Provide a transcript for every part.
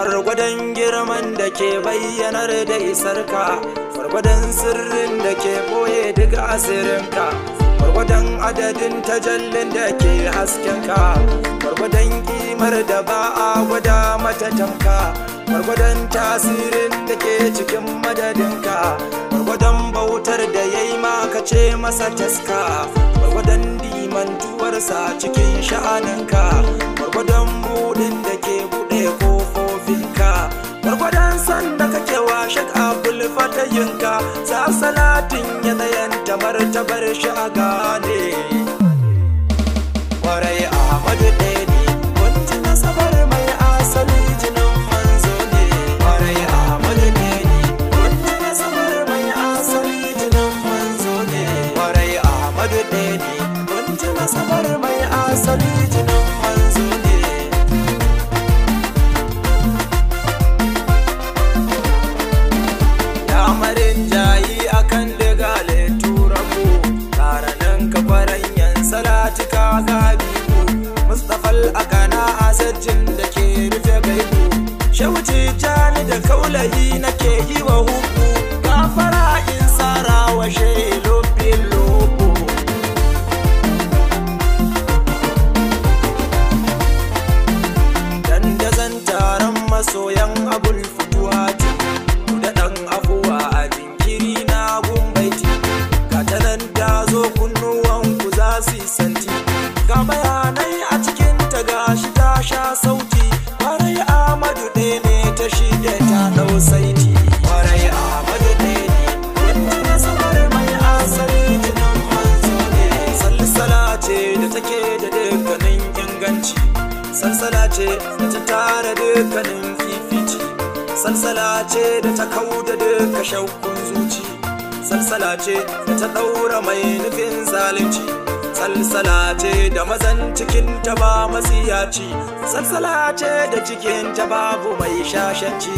gwargwadon girman da ke bayyanar da isarka, gwargwadon sirrin da ke boye duk asirinka, gwargwadon adadin tajallin da ke haskenka, gwargwadon kimar da ba a gwada mata tamka, gwargwadon tasirin da ke cikin madadinka, gwargwadon bautar da ya yi maka ce masa taska, gwargwadon dimantuwarsa cikin sha'aninka, gwargwadon buɗin da ke buɗe kofofinka, gwargwadon sanda kake washe abul fatayinka, sa salatin yanayanta martabar shi a gane. Kwarai Ahmadu ɗaya ne, wata nasabar mai asali jinin manzo ne. Kwarai Ahmadu ɗaya ne, wata nasabar mai asali jinin manzo ne. Kwarai Ahmadu ɗaya ne, wata nasabar mai asali jinin manzo ne. Yamarin jayi akan digale turabu, karanan kafaran yan salatika gabibu, Mustafal akana asajin da ke rufe gaibu, shawuci jani da kaulayi nake yi wa huku, gafara in sara washe lobin lobo. Dandazan taron masoyan abul fituwati, da ɗan afuwa a jinkiri na gumbaiti, gatanan ta zo kunnuwanku za su yi santi, ga bayanai a cikin ta gashi ta sha sauti. Kwarai Ahmadu ɗaya ne ta shige ta ɗau saiti. Kwarai Ahmadu ɗaya ne, wata nasabar mai asali jinin manzo ne. Salsala ce da take da dukkanin inganci, salsala ce da ta tara dukkanin fifici, salsala ce da ta kauda duka shaukun zuci, salsala ce da ta ɗaura mai nufin zalunci, salsala ce da mazan cikinta ba masiyaci, salsala ce da cikinta babu mai shashanci,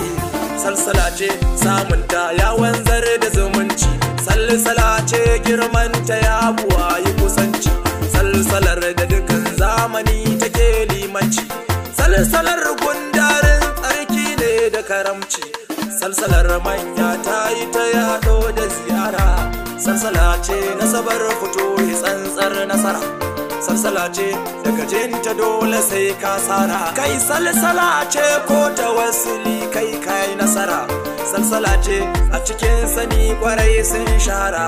salsala ce samunta ya wanzar da zumunci, salsala ce girmanta ya buwayi kusanci, salsalar da dukan zamani take limanci, salsalar gundarin tsarki ne da karamci, salsalar manya ta yi ta yaɗo da ziyara, salsala ce nasabar fito tsantsar nasara, salsala ce daga jinta dole sai ka tsara, kai salsala ce ko tawassuli kai kai nasara, salsala ce a cikin sani kwarai sun shara,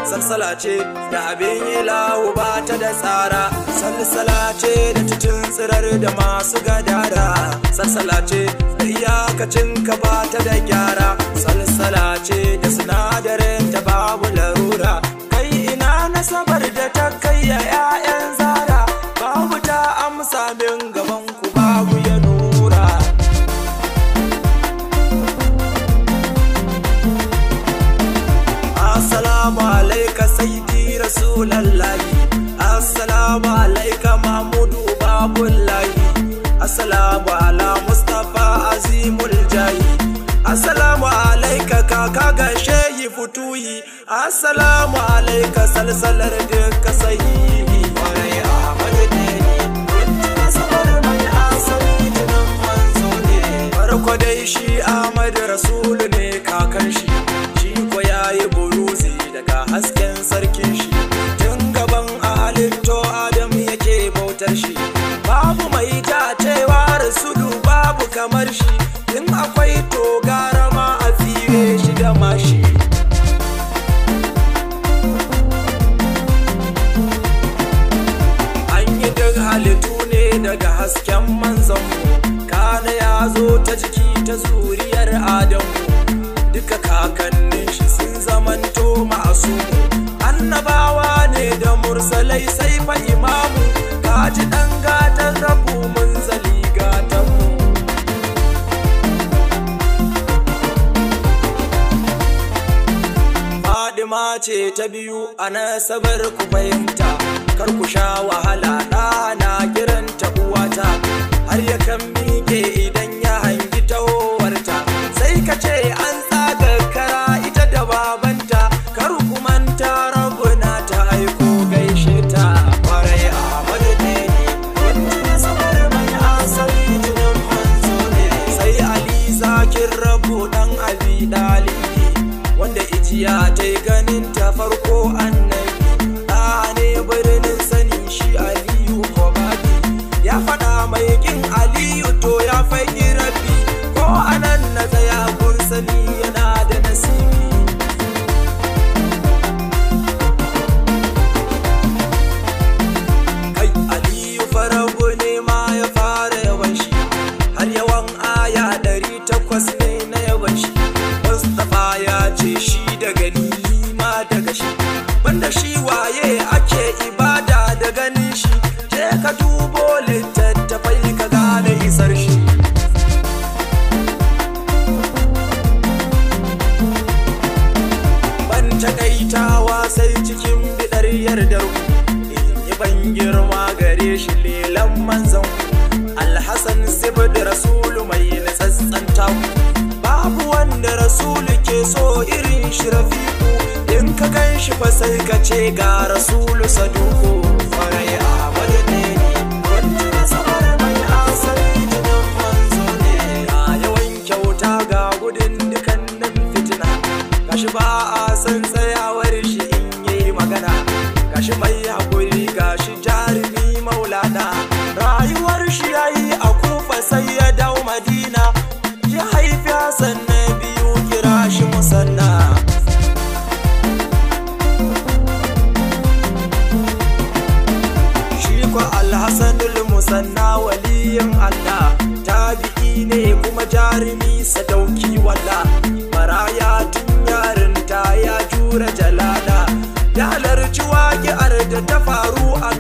salsala ce da abin yi lahu ba ta da tsara, salsala ce da titin tsirar da masu gadara, salsala ce da iyakacin ka ba ta da gyara, salsala ce da sinadarin ta babu larura, kai ina nasabar da ta kai ya 'ya'yan zara, babu ta amsa min gaban ku babu ya nura. Assalamu alaika sayyidi rasulallahi, assalamu alaika mahmudu babullahi, assalamu ala mustafa azimul jahi, assalamu alaika kaka ga shehi futuhi, assalamu alaika salsalar duka sahihi. Kwarai Ahmadu ɗaya ne, wata nasabar mai asali jinin manzo ne. Farko dai shi Ahmadu rasulu ne kakan shi, shi ko yayi buruzi daga hasken sarkin shi, tun gaban halitto Adam yake bautar shi, babu mai dacewa rasulu babu kamar shi, in akwai to gara ma a tsire shi da mashi. An yi duk halittu ne daga hasken manzanmu, kana ya zo ta jiki ta zuriyar Adamu, duka kakannin shi sun zamanto masu, annabawa ne da mursalai sai fa imamu, kaji ɗan gatan rabu munzali gatanmu. Fadima ce ta biyu a nasabar ku fahimta, kar ku sha wahala ɗana kiranta uwata, har ya kan miƙe idan ya hangi tahowarta, sai ka ce an tsaga kara ita da babanta, kar ku manta rabuna ta aiko gaishe ta. Kwarai Ahmadu ɗaya ne, wata nasabar mai asali jinin manzo ne. Sai Ali mai kin Aliyu to ya faɗi rabi, ko anan na tsaya gursani yana da nasibi. Kai Aliyu farabu ne ma ya fara yawan shi, har yawan aya 800 ne na yawan shi. Mustapha ya ce shi daga ni ma daga shi, banda shi waye ake ibada da ganin shi, je ka dubo littattafai ka gane isar shi. Ban takaitawa sai cikin bidar yardar ku, in yi ban girma gare shi lelan manzan ku, Alhassan sibid rasulu mai natsatsan taku. Babu wanda rasulu ke so irin shi rafiku, in ka gan shi fa sai ka ce ga rasulu saduku. Farai Ahmadu ne wanda na samar mai asali jinin manzo ne, ga yawan kyauta ga gudun dukannin fitina, gashi ba a san tsayawar shi in yi magana, gashi mai haƙuri gashi jarumi maulana. Rayuwar shi yayi a Kufa sai ya dau Madina, ya haifi Hassan na biyu kira shi musanna. Shi ko Alhassanul musanna waliyin Allah, tabi'i ne kuma jarumi sadauki walla, maraya tun yarinta ya jura jalala, ya halarci waƙi'ar da ta faru a